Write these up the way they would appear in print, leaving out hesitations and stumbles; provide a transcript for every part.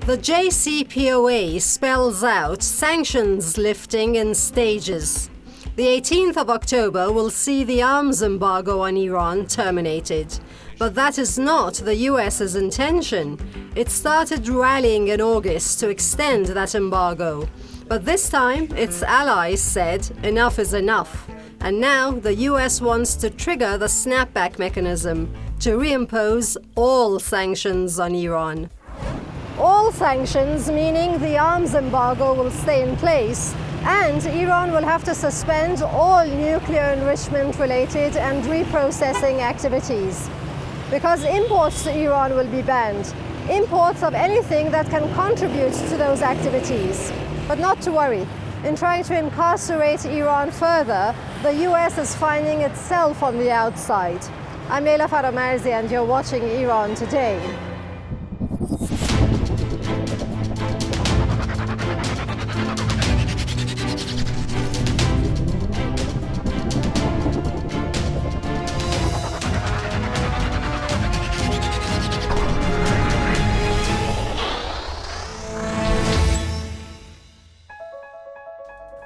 The JCPOA spells out sanctions lifting in stages. The 18th of October will see the arms embargo on Iran terminated. But that is not the US's intention. It started rallying in August to extend that embargo. But this time, its allies said enough is enough. And now the US wants to trigger the snapback mechanism to reimpose all sanctions on Iran. All sanctions, meaning the arms embargo will stay in place, and Iran will have to suspend all nuclear enrichment-related and reprocessing activities. Because imports to Iran will be banned. Imports of anything that can contribute to those activities. But not to worry. In trying to incarcerate Iran further, the US is finding itself on the outside. I'm Leila Faramarzi, and you're watching Iran Today.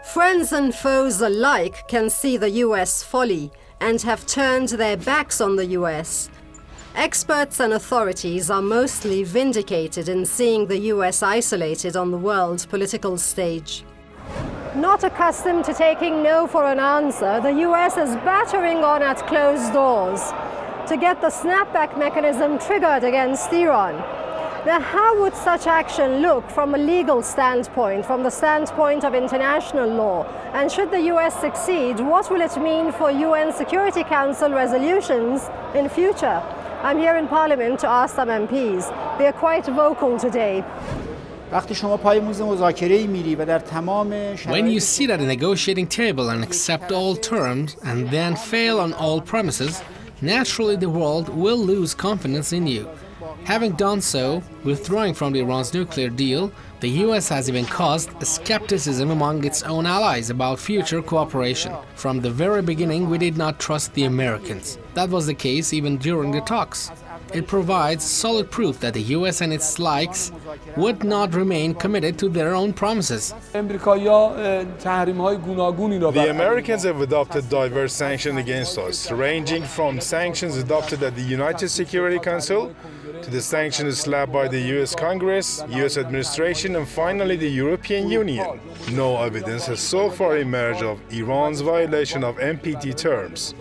Friends and foes alike can see the US folly and have turned their backs on the US. Experts and authorities are mostly vindicated in seeing the US isolated on the world political stage. Not accustomed to taking no for an answer, the US is battering on at closed doors to get the snapback mechanism triggered against Iran. Now, how would such action look from a legal standpoint, from the standpoint of international law? And should the US succeed, what will it mean for UN Security Council resolutions in future? I'm here in Parliament to ask some MPs. They are quite vocal today. When you sit at a negotiating table and accept all terms and then fail on all promises, naturally the world will lose confidence in you. Having done so, withdrawing from Iran's nuclear deal, the US has even caused skepticism among its own allies about future cooperation. From the very beginning, we did not trust the Americans. That was the case even during the talks. It provides solid proof that the US and its likes would not remain committed to their own promises. The Americans have adopted diverse sanctions against us, ranging from sanctions adopted at the United Security Council to the sanctions slapped by the US Congress, US administration, and finally the European Union. No evidence has so far emerged of Iran's violation of NPT terms.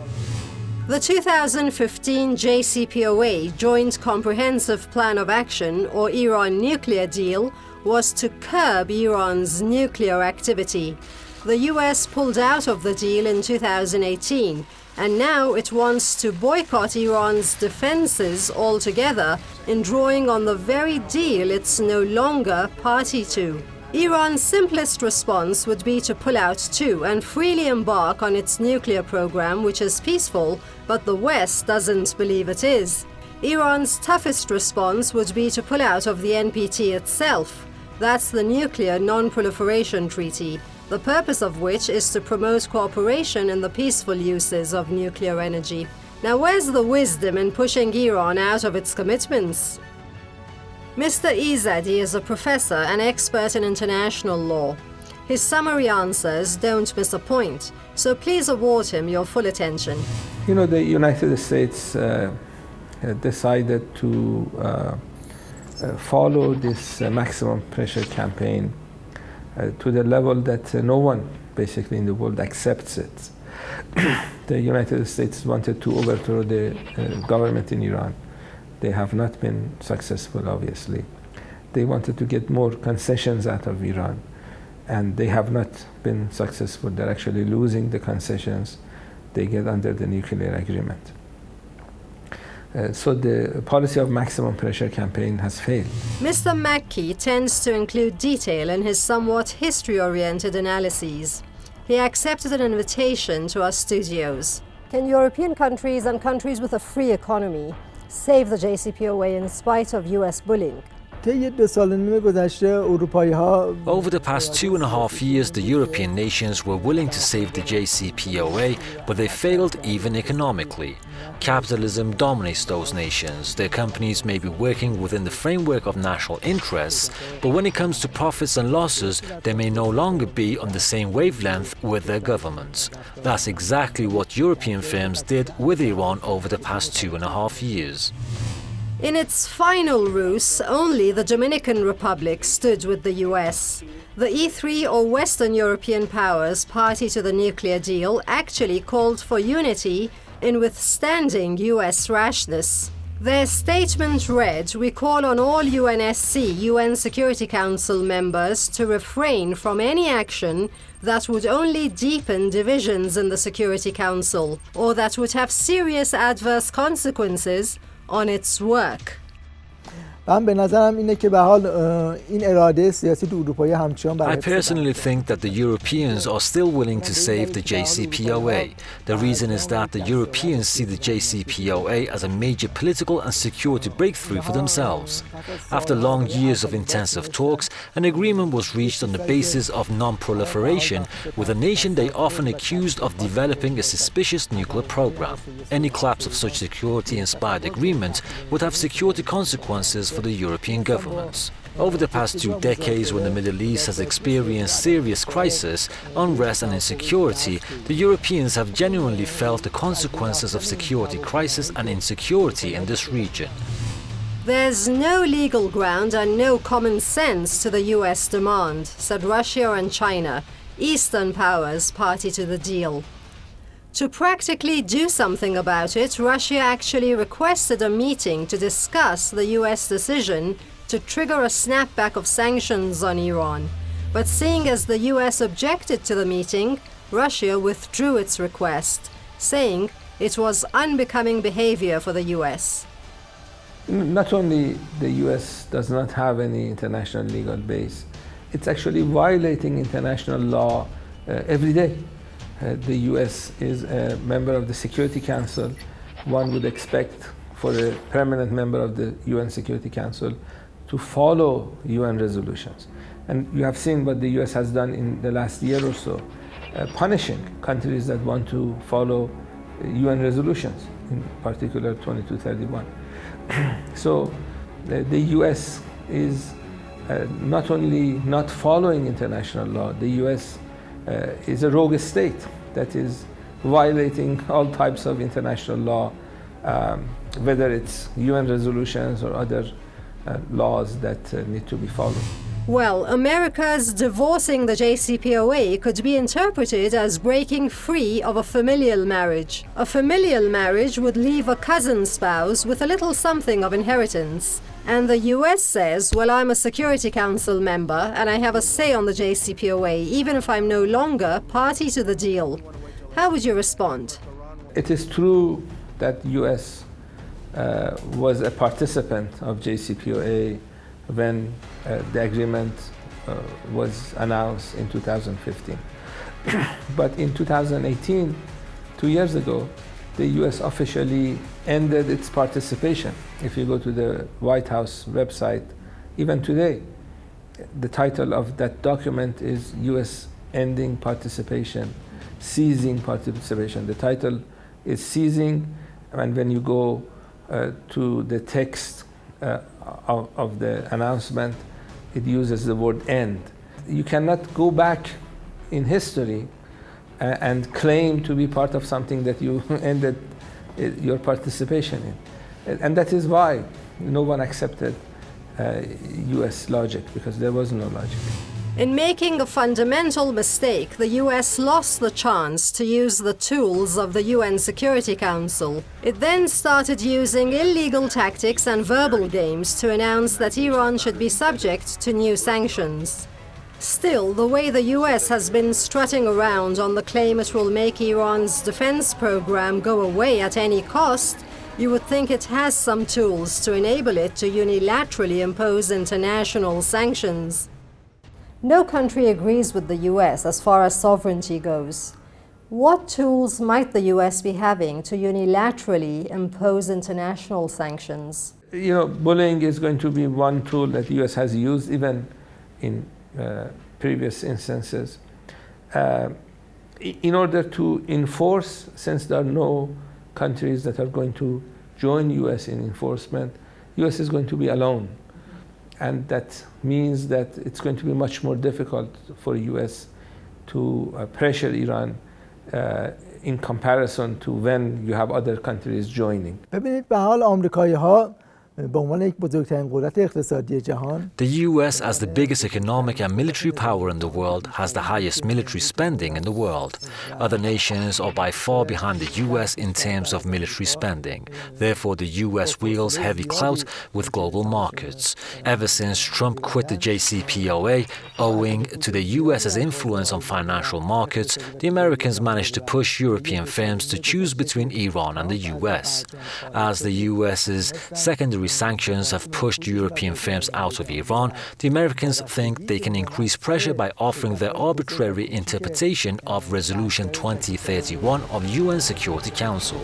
The 2015 JCPOA Joint Comprehensive Plan of Action, or Iran nuclear deal, was to curb Iran's nuclear activity. The US pulled out of the deal in 2018, and now it wants to boycott Iran's defenses altogether in drawing on the very deal it's no longer party to. Iran's simplest response would be to pull out too and freely embark on its nuclear program, which is peaceful, but the West doesn't believe it is. Iran's toughest response would be to pull out of the NPT itself. That's the Nuclear Non-Proliferation Treaty, the purpose of which is to promote cooperation in the peaceful uses of nuclear energy. Now, where's the wisdom in pushing Iran out of its commitments? Mr. Izadi is a professor and expert in international law. His summary answers don't miss a point, so please award him your full attention. You know, the United States decided to follow this maximum pressure campaign to the level that no one basically in the world accepts it. The United States wanted to overthrow the government in Iran. They have not been successful, obviously. They wanted to get more concessions out of Iran, and they have not been successful. They're actually losing the concessions they get under the nuclear agreement. So the policy of maximum pressure campaign has failed. Mr. Mackey tends to include detail in his somewhat history-oriented analyses. He accepted an invitation to our studios. Can European countries and countries with a free economy save the JCPOA in spite of US bullying? Over the past 2.5 years, the European nations were willing to save the JCPOA, but they failed even economically. Capitalism dominates those nations. Their companies may be working within the framework of national interests, but when it comes to profits and losses, they may no longer be on the same wavelength with their governments. That's exactly what European firms did with Iran over the past 2.5 years. In its final ruse, only the Dominican Republic stood with the US. The E3 or Western European powers party to the nuclear deal actually called for unity in withstanding US rashness. Their statement read, "We call on all UNSC, UN Security Council members to refrain from any action that would only deepen divisions in the Security Council or that would have serious adverse consequences on its work." I personally think that the Europeans are still willing to save the JCPOA. The reason is that the Europeans see the JCPOA as a major political and security breakthrough for themselves. After long years of intensive talks, an agreement was reached on the basis of non-proliferation with a nation they often accused of developing a suspicious nuclear program. Any collapse of such security-inspired agreement would have security consequences for the European governments. Over the past 2 decades, when the Middle East has experienced serious crisis, unrest and insecurity, the Europeans have genuinely felt the consequences of security crisis and insecurity in this region. There's no legal ground and no common sense to the US demand, said Russia and China, Eastern powers party to the deal. To practically do something about it, Russia actually requested a meeting to discuss the US decision to trigger a snapback of sanctions on Iran. But seeing as the US objected to the meeting, Russia withdrew its request, saying it was unbecoming behavior for the US. Not only the US does not have any international legal base, it's actually violating international law every day. The US is a member of the Security Council. One would expect for a permanent member of the UN Security Council to follow UN resolutions. And you have seen what the US has done in the last year or so, punishing countries that want to follow UN resolutions, in particular 2231. So the US is not only not following international law, the US is a rogue state that is violating all types of international law, whether it's UN resolutions or other laws that need to be followed. Well, America's divorcing the JCPOA could be interpreted as breaking free of a familial marriage. A familial marriage would leave a cousin spouse with a little something of inheritance. And the US says, well, I'm a Security Council member and I have a say on the JCPOA, even if I'm no longer party to the deal. How would you respond? It is true that US was a participant of JCPOA when the agreement was announced in 2015. But in 2018, 2 years ago, the US officially ended its participation. If you go to the White House website, even today, the title of that document is US ending participation, ceasing participation. The title is ceasing, and when you go to the text of the announcement, it uses the word end. You cannot go back in history and claim to be part of something that you ended your participation in. And that is why no one accepted US logic, because there was no logic. In making a fundamental mistake, the US lost the chance to use the tools of the UN Security Council. It then started using illegal tactics and verbal games to announce that Iran should be subject to new sanctions. Still, the way the US has been strutting around on the claim it will make Iran's defense program go away at any cost, you would think it has some tools to enable it to unilaterally impose international sanctions. No country agrees with the US as far as sovereignty goes. What tools might the US be having to unilaterally impose international sanctions? You know, bullying is going to be one tool that the US has used, even in previous instances. In order to enforce, since there are no countries that are going to join U.S. in enforcement, U.S. is going to be alone. And that means that it's going to be much more difficult for U.S. to pressure Iran in comparison to when you have other countries joining. ببینید به حال آمریکایی‌ها به عنوان یک بزرگترین قدرت اقتصادی جهان The US, as the biggest economic and military power in the world, has the highest military spending in the world. Other nations are by far behind the US in terms of military spending. Therefore, the US wields heavy clout with global markets. Ever since Trump quit the JCPOA, owing to the US's influence on financial markets, the Americans managed to push European firms to choose between Iran and the US. As the US's secondary sanctions have pushed European firms out of Iran, the Americans think they can increase pressure by offering their arbitrary interpretation of Resolution 2031 of UN Security Council.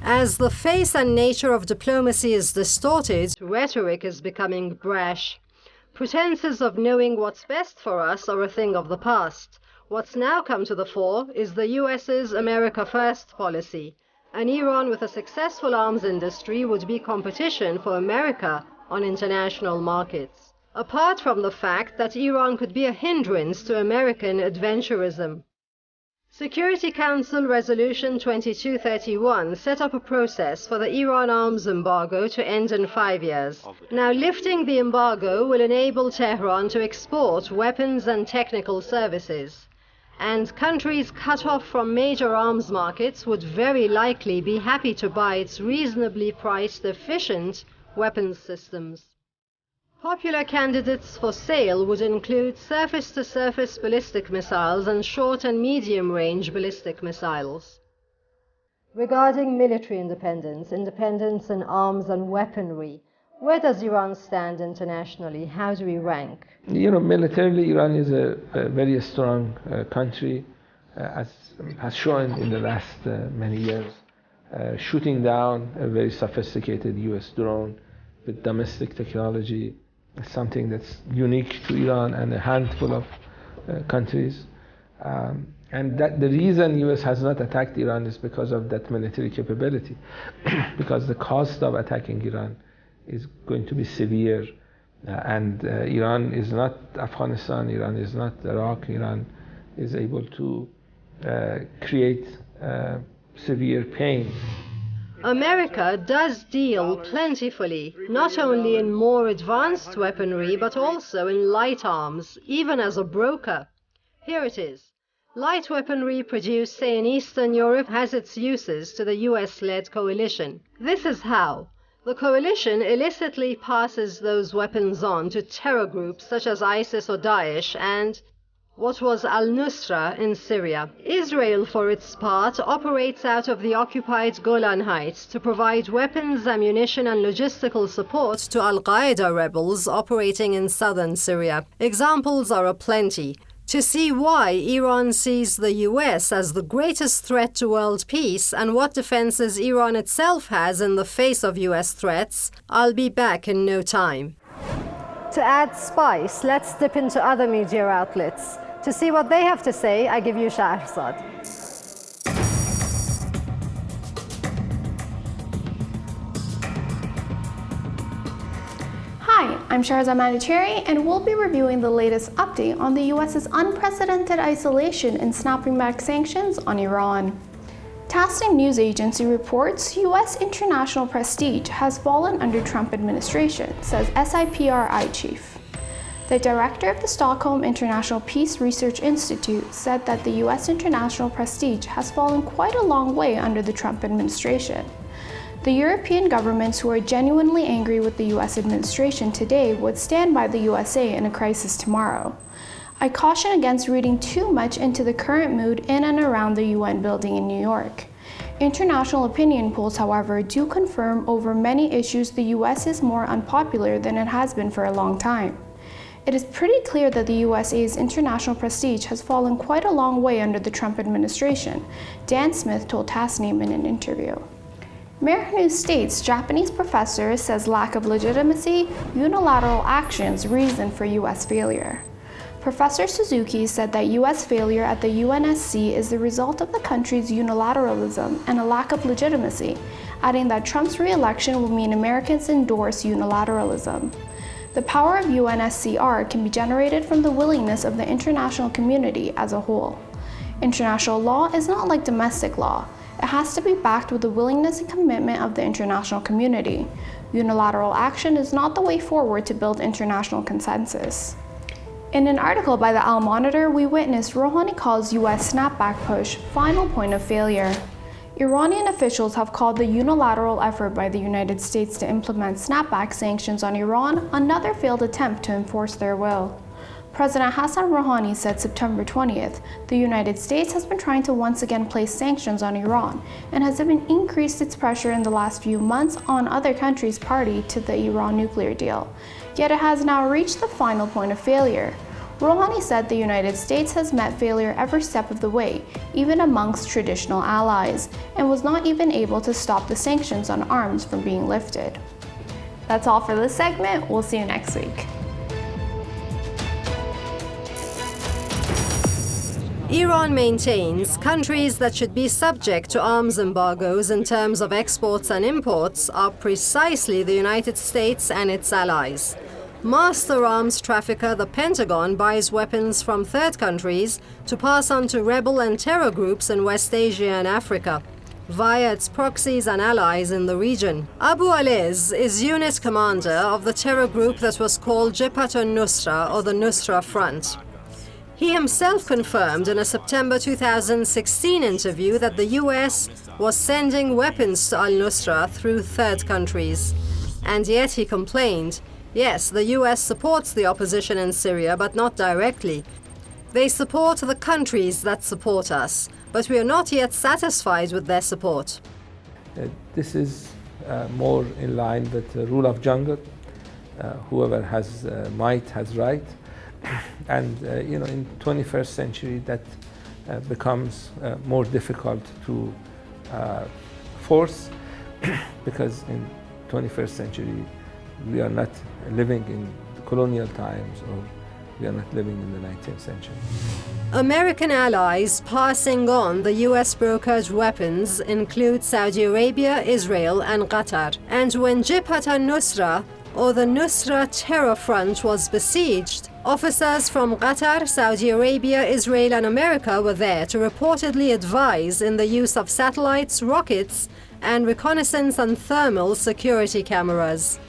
As the face and nature of diplomacy is distorted, rhetoric is becoming brash. Pretenses of knowing what's best for us are a thing of the past. What's now come to the fore is the US's America First policy. An Iran with a successful arms industry would be competition for America on international markets. Apart from the fact that Iran could be a hindrance to American adventurism. Security Council Resolution 2231 set up a process for the Iran arms embargo to end in 5 years. Now, lifting the embargo will enable Tehran to export weapons and technical services. And countries cut off from major arms markets would very likely be happy to buy its reasonably priced, efficient weapons systems. Popular candidates for sale would include surface-to-surface ballistic missiles and short and medium-range ballistic missiles. Regarding military independence, independence in arms and weaponry, where does Iran stand internationally? How do we rank? You know, militarily, Iran is a very strong country, as has shown in the last many years, shooting down a very sophisticated U.S. drone with domestic technology. Something that's unique to Iran and a handful of countries. And that the reason US has not attacked Iran is because of that military capability. Because the cost of attacking Iran is going to be severe. And Iran is not Afghanistan, Iran is not Iraq, Iran is able to create severe pain. America does deal plentifully, not only in more advanced weaponry, but also in light arms, even as a broker. Here it is. Light weaponry produced, say, in Eastern Europe has its uses to the US-led coalition. This is how. The coalition illicitly passes those weapons on to terror groups such as ISIS or Daesh and what was al-Nusra in Syria. Israel, for its part, operates out of the occupied Golan Heights to provide weapons, ammunition and logistical support to al-Qaeda rebels operating in southern Syria. Examples are aplenty. To see why Iran sees the US as the greatest threat to world peace and what defenses Iran itself has in the face of US threats, I'll be back in no time. To add spice, let's dip into other media outlets. To see what they have to say, I give you Shahrzad. Hi, I'm Shahrzad Manicheri, and we'll be reviewing the latest update on the US's unprecedented isolation and snapping back sanctions on Iran. Tasting news agency reports US international prestige has fallen under Trump administration, says SIPRI chief. The director of the Stockholm International Peace Research Institute said that the US international prestige has fallen quite a long way under the Trump administration. The European governments who are genuinely angry with the US administration today would stand by the USA in a crisis tomorrow. I caution against reading too much into the current mood in and around the UN building in New York. International opinion polls, however, do confirm over many issues the US is more unpopular than it has been for a long time. It is pretty clear that the USA's international prestige has fallen quite a long way under the Trump administration, Dan Smith told Tasneem in an interview. Mirror News states Japanese professor says lack of legitimacy, unilateral actions reason for US failure. Professor Suzuki said that US failure at the UNSC is the result of the country's unilateralism and a lack of legitimacy, adding that Trump's re-election will mean Americans endorse unilateralism. The power of UNSCR can be generated from the willingness of the international community as a whole. International law is not like domestic law. It has to be backed with the willingness and commitment of the international community. Unilateral action is not the way forward to build international consensus. In an article by the Al Monitor, we witnessed Rouhani calls US snapback push final point of failure. Iranian officials have called the unilateral effort by the United States to implement snapback sanctions on Iran another failed attempt to enforce their will. President Hassan Rouhani said September 20th, the United States has been trying to once again place sanctions on Iran and has even increased its pressure in the last few months on other countries party to the Iran nuclear deal. Yet it has now reached the final point of failure. Rouhani said the United States has met failure every step of the way, even amongst traditional allies, and was not even able to stop the sanctions on arms from being lifted. That's all for this segment. We'll see you next week. Iran maintains countries that should be subject to arms embargoes in terms of exports and imports are precisely the United States and its allies. Master arms trafficker the Pentagon buys weapons from third countries to pass on to rebel and terror groups in West Asia and Africa, via its proxies and allies in the region. Abu Aliz is unit commander of the terror group that was called Jabhat al-Nusra, or the Nusra Front. He himself confirmed in a September 2016 interview that the US was sending weapons to al-Nusra through third countries. And yet he complained, yes, the US supports the opposition in Syria, but not directly. They support the countries that support us, but we are not yet satisfied with their support. This is more in line with the rule of jungle. Whoever has might has right. And in 21st century that becomes more difficult to force because in 21st century we are not living in colonial times, or we are not living in the 19th century. American allies passing on the US brokered weapons include Saudi Arabia, Israel and Qatar. And when Jabhat al-Nusra, or the Nusra Terror Front, was besieged, officers from Qatar, Saudi Arabia, Israel and America were there to reportedly advise in the use of satellites, rockets and reconnaissance and thermal security cameras.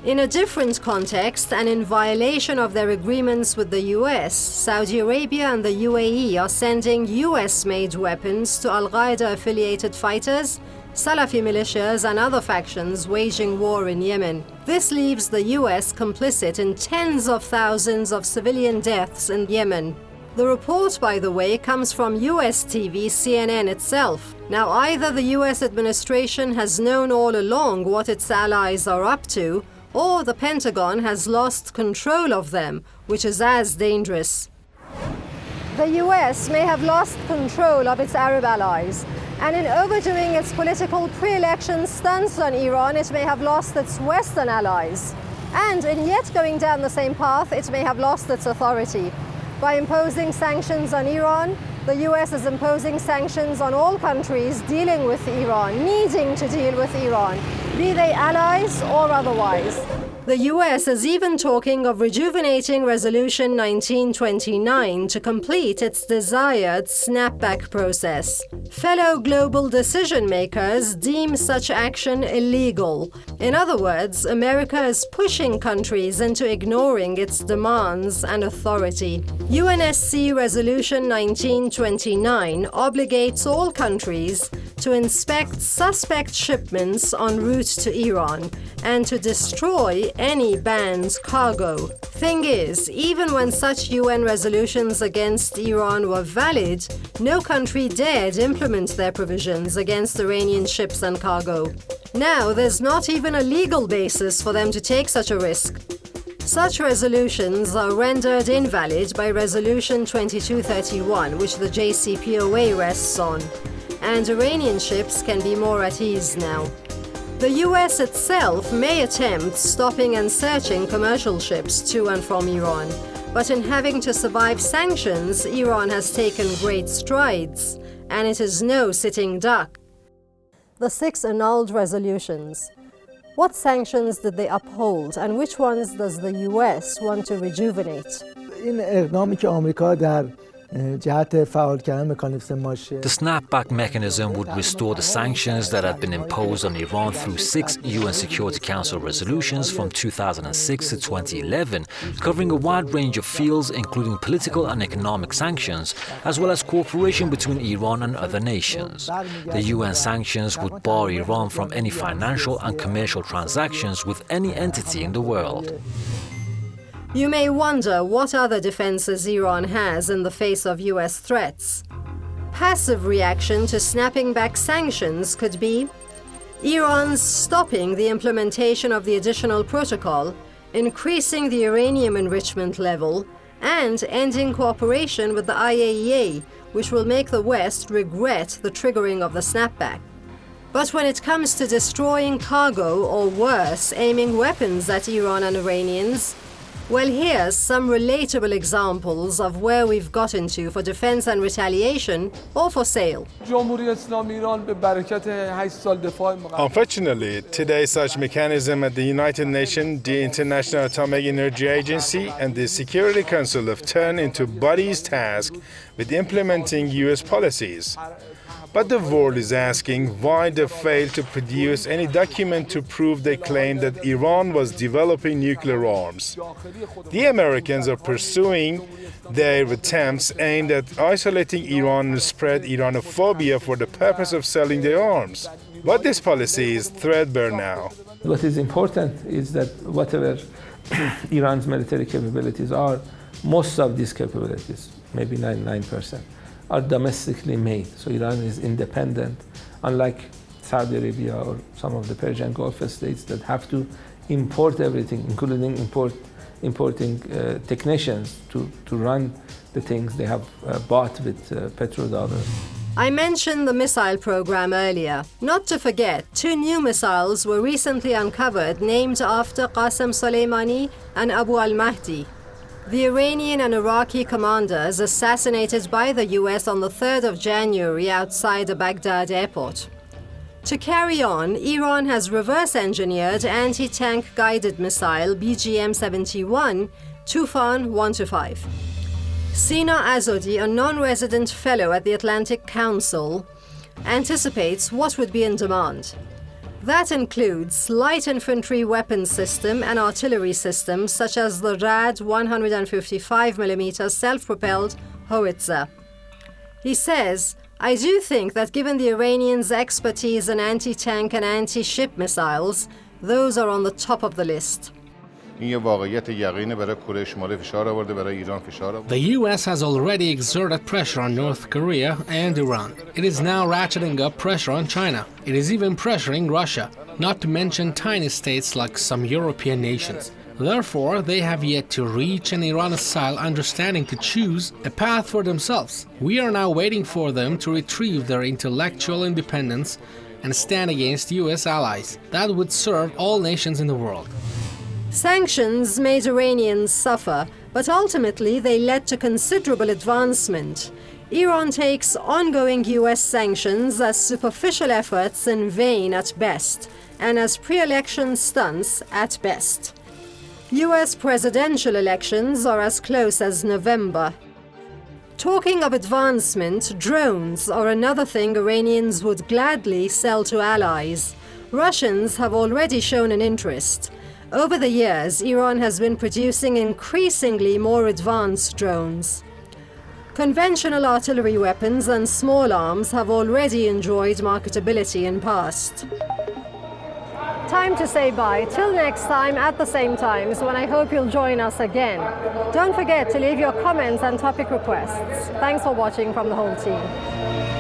In a different context and in violation of their agreements with the US, Saudi Arabia and the UAE are sending US-made weapons to Al-Qaeda-affiliated fighters, Salafi militias and other factions waging war in Yemen. This leaves the US complicit in tens of thousands of civilian deaths in Yemen. The report, by the way, comes from US TV CNN itself. Now, either the US administration has known all along what its allies are up to, or the Pentagon has lost control of them, which is as dangerous. The US may have lost control of its Arab allies, and in overdoing its political pre-election stunts on Iran, it may have lost its Western allies. And in yet going down the same path, it may have lost its authority. By imposing sanctions on Iran, the US is imposing sanctions on all countries dealing with Iran, needing to deal with Iran, be they allies or otherwise. The US is even talking of rejuvenating Resolution 1929 to complete its desired snapback process. Fellow global decision makers deem such action illegal. In other words, America is pushing countries into ignoring its demands and authority. UNSC Resolution 1929 obligates all countries to inspect suspect shipments en route to Iran and to destroy any banned cargo. Thing is, even when such UN resolutions against Iran were valid, no country dared implement their provisions against Iranian ships and cargo. Now, there's not even a legal basis for them to take such a risk. Such resolutions are rendered invalid by Resolution 2231, which the JCPOA rests on, and Iranian ships can be more at ease now. The US itself may attempt stopping and searching commercial ships to and from Iran, but in having to survive sanctions, Iran has taken great strides, and it is no sitting duck. The 6 annulled resolutions. What sanctions did they uphold, and which ones does the US want to rejuvenate? این اقدامی که آمریکا در جهت فعال کردن مکانیزم ماشه. The snapback mechanism would restore the sanctions that had been imposed on Iran through 6 UN Security Council resolutions from 2006 to 2011, covering a wide range of fields including political and economic sanctions, as well as cooperation between Iran and other nations. The UN sanctions would bar Iran from any financial and commercial transactions with any entity in the world. You may wonder what other defenses Iran has in the face of US threats. Passive reaction to snapping back sanctions could be Iran's stopping the implementation of the additional protocol, increasing the uranium enrichment level, and ending cooperation with the IAEA, which will make the West regret the triggering of the snapback. But when it comes to destroying cargo, or worse, aiming weapons at Iran and Iranians, well, here's some relatable examples of where we've gotten to for defense and retaliation or for sale. Unfortunately, today such mechanism at the United Nations, the International Atomic Energy Agency, and the Security Council have turned into bodies tasked with implementing US policies. But the world is asking why they failed to produce any document to prove they claim that Iran was developing nuclear arms. The Americans are pursuing their attempts aimed at isolating Iran and spread Iranophobia for the purpose of selling their arms. But this policy is threadbare now. What is important is that whatever Iran's military capabilities are, most of these capabilities, maybe 99%, are domestically made. So Iran is independent, unlike Saudi Arabia or some of the Persian Gulf states that have to import everything, including importing technicians to run the things they have bought with petrodollars. I mentioned the missile program earlier. Not to forget, 2 new missiles were recently uncovered named after Qasem Soleimani and Abu al-Mahdi, the Iranian and Iraqi commanders assassinated by the US on the 3rd of January outside the Baghdad airport. To carry on, Iran has reverse-engineered anti-tank guided missile BGM-71 Tufan 125. Sina Azodi, a non-resident fellow at the Atlantic Council, anticipates what would be in demand. That includes light infantry weapons system and artillery systems such as the Rad 155mm self-propelled howitzer. He says, I do think that given the Iranians' expertise in anti-tank and anti-ship missiles, those are on the top of the list. The US has already exerted pressure on North Korea and Iran. It is now ratcheting up pressure on China. It is even pressuring Russia, not to mention tiny states like some European nations. Therefore, they have yet to reach an Iran-style understanding to choose a path for themselves. We are now waiting for them to retrieve their intellectual independence and stand against US allies. That would serve all nations in the world. Sanctions made Iranians suffer, but ultimately they led to considerable advancement. Iran takes ongoing US sanctions as superficial efforts in vain at best, and as pre-election stunts at best. US presidential elections are as close as November. Talking of advancement, drones are another thing Iranians would gladly sell to allies. Russians have already shown an interest. Over the years, Iran has been producing increasingly more advanced drones. Conventional artillery weapons and small arms have already enjoyed marketability in past. Time to say bye. Till next time at the same times, when I hope you'll join us again. Don't forget to leave your comments and topic requests. Thanks for watching from the whole team.